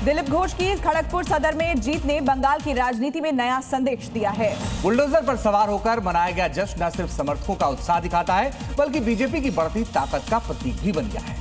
दिलीप घोष की खड़गपुर सदर में जीत ने बंगाल की राजनीति में नया संदेश दिया है। बुलडोजर पर सवार होकर मनाया गया जश्न न सिर्फ समर्थकों का उत्साह दिखाता है, बल्कि बीजेपी की बढ़ती ताकत का प्रतीक भी बन गया है।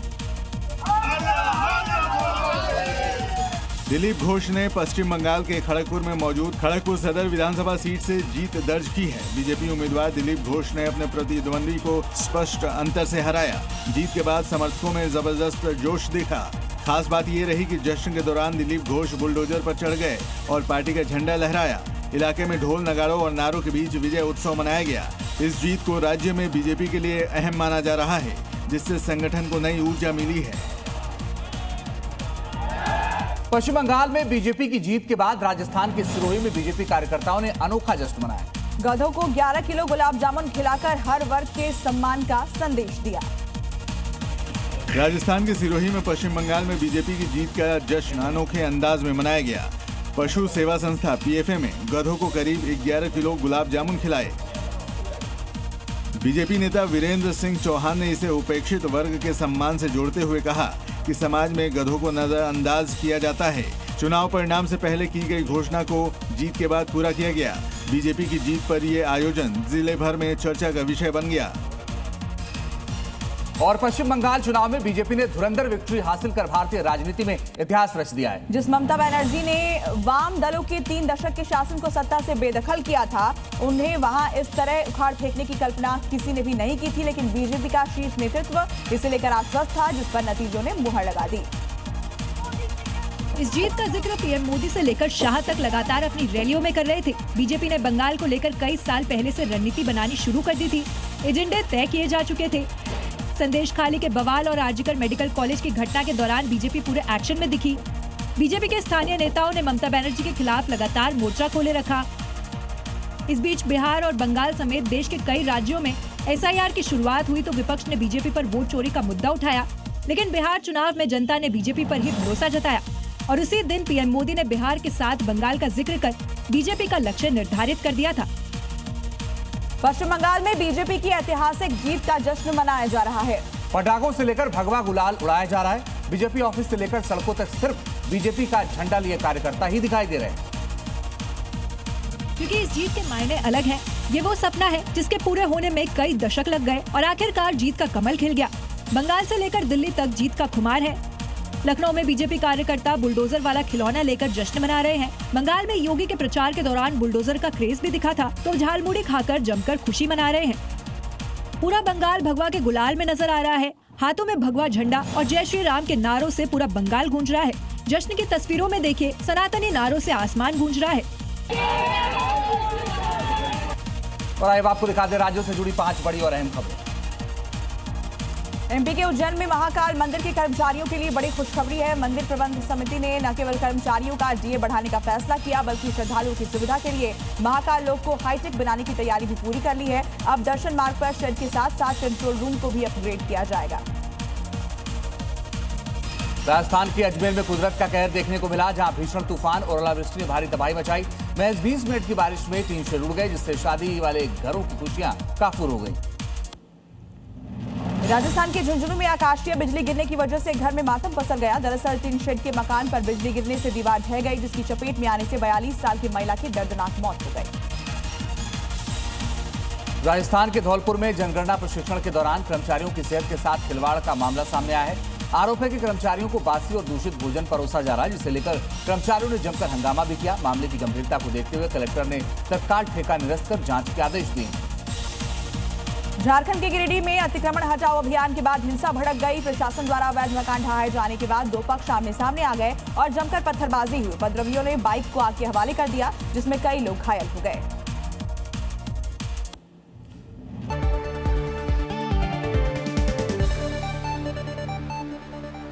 दिलीप घोष ने पश्चिम बंगाल के खड़गपुर में मौजूद खड़गपुर सदर विधानसभा सीट से जीत दर्ज की है। बीजेपी उम्मीदवार दिलीप घोष ने अपने प्रतिद्वंदी को स्पष्ट अंतर से हराया। जीत के बाद समर्थकों में जबरदस्त जोश दिखा। खास बात ये रही कि जश्न के दौरान दिलीप घोष बुलडोजर पर चढ़ गए और पार्टी का झंडा लहराया। इलाके में ढोल नगाड़ों और नारों के बीच विजय उत्सव मनाया गया। इस जीत को राज्य में बीजेपी के लिए अहम माना जा रहा है, जिससे संगठन को नई ऊर्जा मिली है। पश्चिम बंगाल में बीजेपी की जीत के बाद राजस्थान के सिरोही में बीजेपी कार्यकर्ताओं ने अनोखा जश्न मनाया। गधों को 11 किलो गुलाब जामुन खिलाकर हर वर्ग के सम्मान का संदेश दिया। राजस्थान के सिरोही में पश्चिम बंगाल में बीजेपी की जीत का जश्न अनोखे अंदाज में मनाया गया। पशु सेवा संस्था पीएफए में गधों को करीब 11 किलो गुलाब जामुन खिलाए। बीजेपी नेता वीरेंद्र सिंह चौहान ने इसे उपेक्षित वर्ग के सम्मान से जोड़ते हुए कहा कि समाज में गधों को नजरअंदाज किया जाता है। चुनाव परिणाम से पहले की गई घोषणा को जीत के बाद पूरा किया गया। बीजेपी की जीत पर यह आयोजन जिले भर में चर्चा का विषय बन गया। और पश्चिम बंगाल चुनाव में बीजेपी ने धुरंधर विक्ट्री हासिल कर भारतीय राजनीति में इतिहास रच दिया है। जिस ममता बनर्जी ने वाम दलों के 3 दशक के शासन को सत्ता से बेदखल किया था, उन्हें वहां इस तरह उखाड़ फेंकने की कल्पना किसी ने भी नहीं की थी। लेकिन बीजेपी का शीर्ष नेतृत्व इसे लेकर आश्वस्त था, जिस पर नतीजों ने मुहर लगा दी। इस जीत का जिक्र पीएम मोदी से लेकर शाह तक लगातार अपनी रैलियों में कर रहे थे। बीजेपी ने बंगाल को लेकर कई साल पहले से रणनीति बनानी शुरू कर दी थी। एजेंडे तय किए जा चुके थे। संदेश खाली के बवाल और आरजीकर मेडिकल कॉलेज की घटना के दौरान बीजेपी पूरे एक्शन में दिखी। बीजेपी के स्थानीय नेताओं ने ममता बनर्जी के खिलाफ लगातार मोर्चा खोले रखा। इस बीच बिहार और बंगाल समेत देश के कई राज्यों में एसआईआर की शुरुआत हुई तो विपक्ष ने बीजेपी पर वोट चोरी का मुद्दा उठाया। लेकिन बिहार चुनाव में जनता ने बीजेपी पर ही भरोसा जताया और उसी दिन पीएम मोदी ने बिहार के साथ बंगाल का जिक्र कर बीजेपी का लक्ष्य निर्धारित कर दिया था। पश्चिम बंगाल में बीजेपी की ऐतिहासिक जीत का जश्न मनाया जा रहा है। पटाखों से लेकर भगवा गुलाल उड़ाया जा रहा है। बीजेपी ऑफिस से लेकर सड़कों तक सिर्फ बीजेपी का झंडा लिए कार्यकर्ता ही दिखाई दे रहे हैं। क्योंकि इस जीत के मायने अलग हैं। ये वो सपना है जिसके पूरे होने में कई दशक लग गए और आखिरकार जीत का कमल खिल गया। बंगाल से लेकर दिल्ली तक जीत का खुमार है। लखनऊ में बीजेपी कार्यकर्ता बुलडोजर वाला खिलौना लेकर जश्न मना रहे हैं। बंगाल में योगी के प्रचार के दौरान बुलडोजर का क्रेज भी दिखा था, तो झालमुड़ी खाकर जमकर खुशी मना रहे हैं। पूरा बंगाल भगवा के गुलाल में नजर आ रहा है। हाथों में भगवा झंडा और जय श्री राम के नारों से पूरा बंगाल गूंज रहा है। जश्न की तस्वीरों में देखिए, सनातनी नारों से आसमान गूंज रहा है। और आइए आपको दिखा दे राज्यों से जुड़ी 5 बड़ी और अहम खबरें। एमपी के उज्जैन में महाकाल मंदिर के कर्मचारियों के लिए बड़ी खुशखबरी है। मंदिर प्रबंध समिति ने न केवल कर्मचारियों का डीए बढ़ाने का फैसला किया, बल्कि श्रद्धालुओं की सुविधा के लिए महाकाल लोक को हाईटेक बनाने की तैयारी भी पूरी कर ली है। अब दर्शन मार्ग पर शेड के साथ साथ कंट्रोल रूम को भी अपग्रेड किया जाएगा। राजस्थान के अजमेर में कुदरत का कहर देखने को मिला, जहां भीषण तूफान और ओलावृष्टि ने भारी तबाही मचाई। महज 20 मिनट की बारिश में टीन शेड उड़ गए, जिससे शादी वाले घरों की खुशियां काफूर हो गई। राजस्थान के झुंझुनू में आकाशीय बिजली गिरने की वजह से घर में मातम पसर गया। दरअसल टीन शेड के मकान पर बिजली गिरने से दीवार ढह गई, जिसकी चपेट में आने से 42 साल की महिला की दर्दनाक मौत हो गई। राजस्थान के धौलपुर में जनगणना प्रशिक्षण के दौरान कर्मचारियों की सेहत के साथ खिलवाड़ का मामला सामने आया है। आरोप है कि कर्मचारियों को बासी और दूषित भोजन परोसा जा रहा है, जिसे लेकर कर्मचारियों ने जमकर हंगामा भी किया। मामले की गंभीरता को देखते हुए कलेक्टर ने तत्काल ठेका निरस्त कर जांच के आदेश दिए। झारखंड के गिरिडीह में अतिक्रमण हटाओ अभियान के बाद हिंसा भड़क गई। प्रशासन द्वारा अवैध मकान ढहाए जाने के बाद 2 पक्ष आमने सामने आ गए और जमकर पत्थरबाजी हुई। उपद्रवियों ने बाइक को आग के हवाले कर दिया, जिसमें कई लोग घायल हो गए।